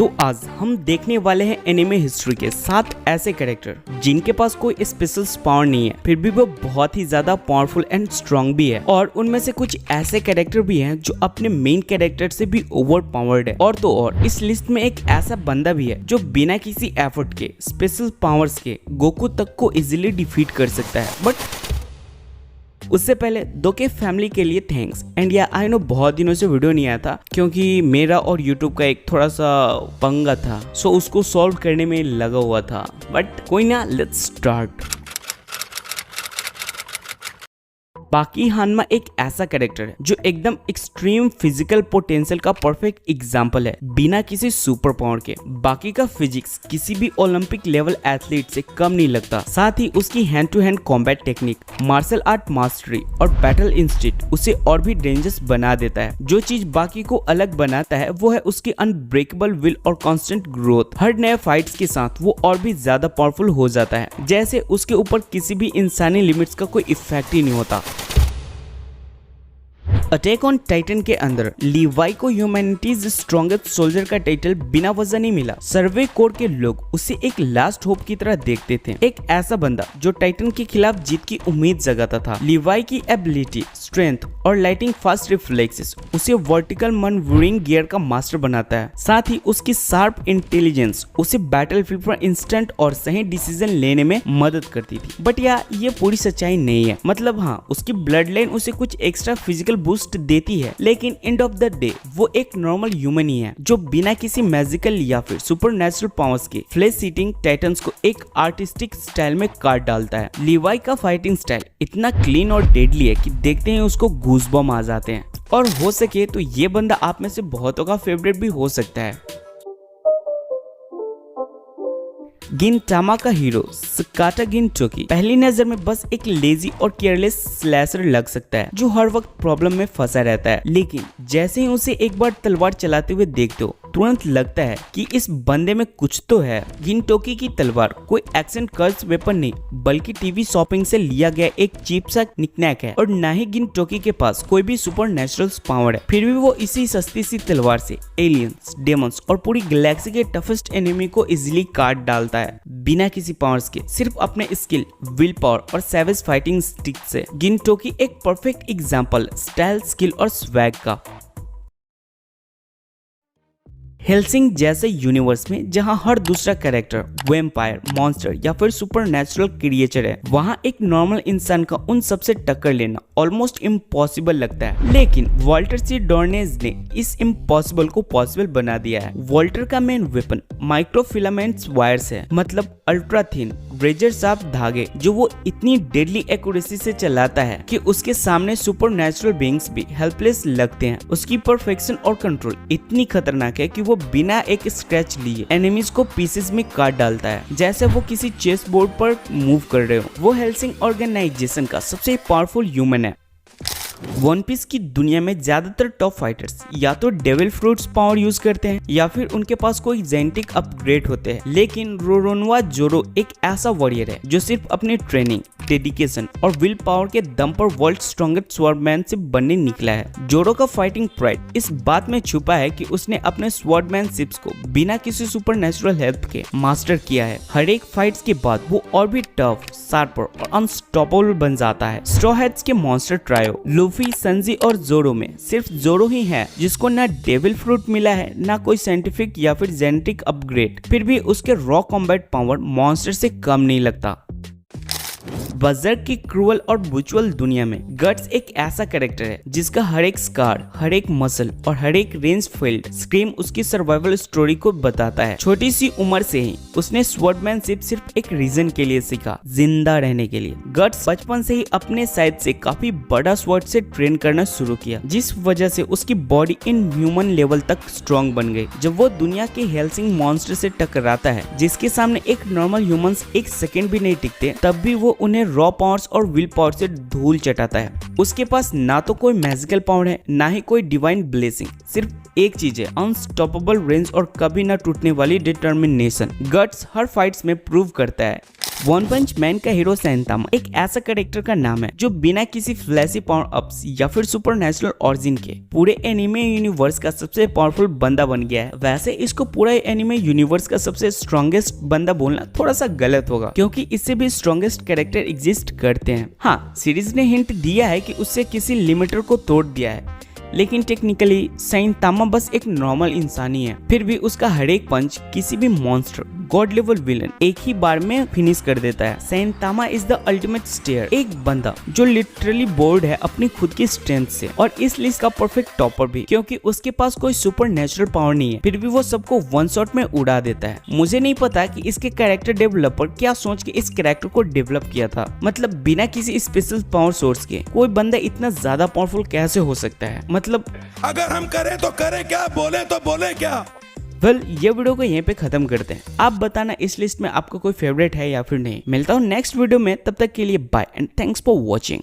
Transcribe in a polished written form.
तो आज हम देखने वाले हैं एनिमे हिस्ट्री के 7 ऐसे कैरेक्टर जिनके पास कोई स्पेशल पावर नहीं है, फिर भी वो बहुत ही ज्यादा पावरफुल एंड स्ट्रॉन्ग भी है। और उनमें से कुछ ऐसे कैरेक्टर भी हैं जो अपने मेन कैरेक्टर से भी ओवर पावर्ड है। और तो और इस लिस्ट में एक ऐसा बंदा भी है जो बिना किसी एफर्ट के स्पेशल पावर्स के गोकू तक को इजिली डिफीट कर सकता है। बट उससे पहले दो के फैमिली के लिए थैंक्स। एंड या आई नो बहुत दिनों से वीडियो नहीं आया था क्योंकि मेरा और यूट्यूब का एक थोड़ा सा पंगा था, सो उसको सॉल्व करने में लगा हुआ था। बट कोई ना, लेट्स स्टार्ट। बाकी हानमा एक ऐसा कैरेक्टर है जो एकदम एक्सट्रीम फिजिकल पोटेंशियल का परफेक्ट एग्जाम्पल है बिना किसी सुपर पावर के। बाकी का फिजिक्स किसी भी ओलंपिक लेवल एथलीट से कम नहीं लगता। साथ ही उसकी hand to hand combat technique, martial art mastery और बैटल इंस्टिंक्ट उसे और भी डेंजरस बना देता है। जो चीज बाकी को अलग बनाता है वो है उसकी अनब्रेकेबल विल और कांस्टेंट ग्रोथ। हर नए फाइट्स के साथ वो और भी ज्यादा पावरफुल हो जाता है, जैसे उसके ऊपर किसी भी इंसानी लिमिट्स का कोई इफेक्ट ही नहीं होता। अटैक ऑन टाइटन के अंदर लीवाई को ह्यूमैनिटीज स्ट्रॉन्गेस्ट सोल्जर का टाइटल बिना वजह नहीं मिला। सर्वे कोर के लोग उसे एक लास्ट होप की तरह देखते थे, एक ऐसा बंदा जो टाइटन के खिलाफ जीत की उम्मीद जगाता था। लीवाई की एबिलिटी, स्ट्रेंथ और लाइटिंग फास्ट रिफ्लेक्सेस उसे वर्टिकल मनूवरिंग गियर का मास्टर बनाता है। साथ ही उसकी शार्प इंटेलिजेंस उसे बैटलफील्ड पर इंस्टेंट और सही डिसीजन लेने में मदद करती थी। बट ये पूरी सच्चाई नहीं है। मतलब हाँ, उसकी ब्लड लाइन उसे कुछ एक्स्ट्रा फिजिकल बूस्ट देती है, लेकिन एंड ऑफ द डे वो एक नॉर्मल ह्यूमन ही है जो बिना किसी मैजिकल या फिर सुपरनैचुरल पावर्स के फ्लेश ईटिंग टाइटन्स को एक आर्टिस्टिक स्टाइल में काट डालता है। लीवाई का फाइटिंग स्टाइल इतना क्लीन और डेडली है कि देखते ही उसको गूज़बम्प आ जाते हैं। और हो सके तो ये बंदा आप में से बहुतों का फेवरेट भी हो सकता है। गिनटामा का हीरो सकाटा गिनटोकी पहली नजर में बस एक लेजी और केयरलेस स्लैशर लग सकता है जो हर वक्त प्रॉब्लम में फंसा रहता है, लेकिन जैसे ही उसे एक बार तलवार चलाते हुए देखते हो तुरंत लगता है कि इस बंदे में कुछ तो है। गिनटोकी की तलवार कोई एक्सेंट कर्स वेपन नहीं बल्कि टीवी शॉपिंग से लिया गया एक चीप सा निकनैक है। और ना ही गिनटोकी के पास कोई भी सुपर नेचुरल पावर है, फिर भी वो इसी सस्ती सी तलवार से एलियंस, डेमंस और पूरी गैलेक्सी के टफेस्ट एनिमी को इजिली काट डालता है बिना किसी पावर्स के, सिर्फ अपने स्किल, विल पावर और सैवेज फाइटिंग स्टिक से। गिनटोकी एक परफेक्ट एग्जांपल स्टाइल, स्किल और स्वैग का। हेल्सिंग जैसे यूनिवर्स में जहां हर दूसरा कैरेक्टर वैम्पायर, मॉन्स्टर या फिर सुपरनैचुरल क्रिएचर है, वहां एक नॉर्मल इंसान का उन सबसे टक्कर लेना ऑलमोस्ट इम्पॉसिबल लगता है। लेकिन वॉल्टर सी डॉर्नेज ने इस इम्पॉसिबल को पॉसिबल बना दिया है। वॉल्टर का मेन वेपन माइक्रोफिलामेंट्स वायर्स है, मतलब अल्ट्रा थिन रेजर शार्प धागे जो वो इतनी डेडली एक्यूरेसी से चलाता है कि उसके सामने सुपरनैचुरल बीइंग्स भी हेल्पलेस लगते हैं। उसकी परफेक्शन और कंट्रोल इतनी खतरनाक है कि वो बिना एक स्क्रैच लिए एनिमीज को पीसेस में काट डालता है, जैसे वो किसी चेस बोर्ड पर मूव कर रहे हो। वो हेल्सिंग ऑर्गेनाइजेशन का सबसे पावरफुल ह्यूमन है। वन पीस की दुनिया में ज्यादातर टॉप फाइटर्स या तो डेविल फ्रूट्स पावर यूज करते हैं या फिर उनके पास कोई जेनेटिक अपग्रेड होते हैं, लेकिन रोरोनोआ जोरो एक ऐसा वॉरियर है जो सिर्फ अपनी ट्रेनिंग, डेडिकेशन और विल पावर के दम पर वर्ल्ड स्ट्रॉन्गेस्ट स्वॉर्डमैन से बनने निकला है। जोरो का फाइटिंग प्राइड इस बात में छुपा है कि उसने अपने स्वॉर्डमैनशिप्स को बिना किसी सुपरनैचुरल हेल्प के मास्टर किया है। हर एक फाइट्स के बाद वो और भी टफ, शार्पर और अनस्टॉपेबल बन जाता है। स्ट्रॉ हैट्स के मॉन्स्टर ट्रायो लूफी, संजी और जोरो में सिर्फ जोरो ही है जिसको ना डेविल फ्रूट मिला है ना कोई साइंटिफिक या फिर जेनेटिक अपग्रेड, फिर भी उसके रॉ कॉम्बैट पावर मॉन्स्टर से कम नहीं लगता। बजर्क की क्रूअल और ब्रूचुअल दुनिया में गट्स एक ऐसा कैरेक्टर है जिसका हर एक स्कार, हर एक मसल और हर एक रेंज फील्ड स्क्रीम उसकी सर्वाइवल स्टोरी को बताता है। छोटी सी उम्र से ही उसने स्वॉर्डमैनशिप सिर्फ एक रीजन के लिए सीखा, जिंदा रहने के लिए। गट्स बचपन से ही अपने साइड से काफी बड़ा स्वॉर्ड से ट्रेन करना शुरू किया, जिस वजह से उसकी बॉडी इन ह्यूमन लेवल तक स्ट्रॉन्ग बन गई। जब वो दुनिया के हेल्सिंग मॉन्स्टर से टकराता है जिसके सामने एक नॉर्मल ह्यूमंस एक सेकंड भी नहीं टिकते, तब भी वो उन्हें रॉ पावर्स और विल पावर से धूल चटाता है। उसके पास ना तो कोई मैजिकल पावर है ना ही कोई डिवाइन ब्लेसिंग, सिर्फ एक चीज है, अनस्टॉपेबल रेंज और कभी ना टूटने वाली डिटर्मिनेशन। गट्स हर फाइट्स में प्रूव करता है वन पंच मैन का हीरो सैंतामा एक ऐसा कैरेक्टर का नाम है जो बिना किसी फ्लैशी पावर अप्स या फिर सुपरनेचुरल ऑरिजिन के पूरे एनिमे यूनिवर्स का सबसे पावरफुल बंदा बन गया है। वैसे इसको पूरा एनिमे यूनिवर्स का सबसे स्ट्रॉन्गेस्ट बंदा बोलना थोड़ा सा गलत होगा क्योंकि इससे भी स्ट्रॉन्गेस्ट कैरेक्टर एग्जिस्ट करते हैं। हाँ, सीरीज ने हिंट दिया है कि उससे किसी लिमिटर को तोड़ दिया है, लेकिन टेक्निकली सैंतामा बस एक नॉर्मल इंसान ही है। फिर भी उसका हर एक पंच किसी भी मॉन्स्टर, गॉड लेवल विलन एक ही बार में फिनिश कर देता है। सैंतामा इज द अल्टीमेट स्टेयर, एक बंदा जो लिटरली बोर्ड है अपनी खुद की स्ट्रेंथ से, और इस लिस्ट का परफेक्ट टॉपर भी क्योंकि उसके पास कोई सुपर नेचुरल पावर नहीं है, फिर भी वो सबको वन शॉट में उड़ा देता है। मुझे नहीं पता कि इसके कैरेक्टर डेवलपर क्या सोच के इस कैरेक्टर को डेवलप किया था। मतलब बिना किसी स्पेशल पावर सोर्स के कोई बंदा इतना ज्यादा पावरफुल कैसे हो सकता है? मतलब अगर हम करें तो करें क्या, बोले तो बोले क्या। ये वीडियो को यहीं पे खत्म करते हैं। आप बताना इस लिस्ट में आपका कोई फेवरेट है या फिर नहीं। मिलता हूँ नेक्स्ट वीडियो में, तब तक के लिए bye and thanks for watching.